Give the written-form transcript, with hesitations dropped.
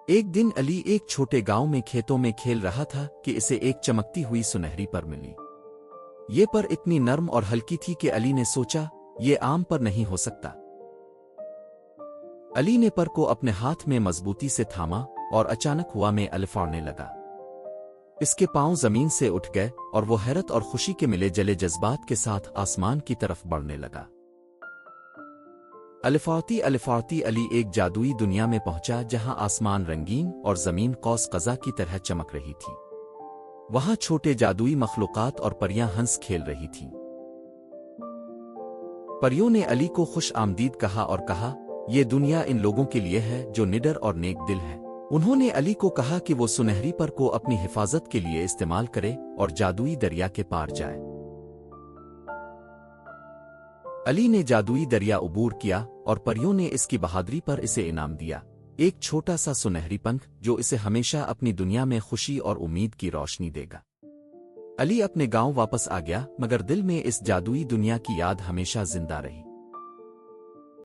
ایک دن علی ایک چھوٹے گاؤں میں کھیتوں میں کھیل رہا تھا کہ اسے ایک چمکتی ہوئی سنہری پر ملی۔ یہ پر اتنی نرم اور ہلکی تھی کہ علی نے سوچا یہ عام پر نہیں ہو سکتا۔ علی نے پر کو اپنے ہاتھ میں مضبوطی سے تھاما اور اچانک ہوا میں الفاڑنے لگا۔ اس کے پاؤں زمین سے اٹھ گئے اور وہ حیرت اور خوشی کے ملے جلے جذبات کے ساتھ آسمان کی طرف بڑھنے لگا۔ الفاڑتی الفاڑتی علی ایک جادوئی دنیا میں پہنچا جہاں آسمان رنگین اور زمین قوس قزح کی طرح چمک رہی تھی۔ وہاں چھوٹے جادوئی مخلوقات اور پریاں ہنس کھیل رہی تھیں۔ پریوں نے علی کو خوش آمدید کہا اور کہا یہ دنیا ان لوگوں کے لیے ہے جو نڈر اور نیک دل ہے۔ انہوں نے علی کو کہا کہ وہ سنہری پر کو اپنی حفاظت کے لیے استعمال کرے اور جادوئی دریا کے پار جائے۔ علی نے جادوئی دریا عبور کیا اور پریوں نے اس کی بہادری پر اسے انعام دیا، ایک چھوٹا سا سنہری پنکھ جو اسے ہمیشہ اپنی دنیا میں خوشی اور امید کی روشنی دے گا۔ علی اپنے گاؤں واپس آ گیا مگر دل میں اس جادوئی دنیا کی یاد ہمیشہ زندہ رہی۔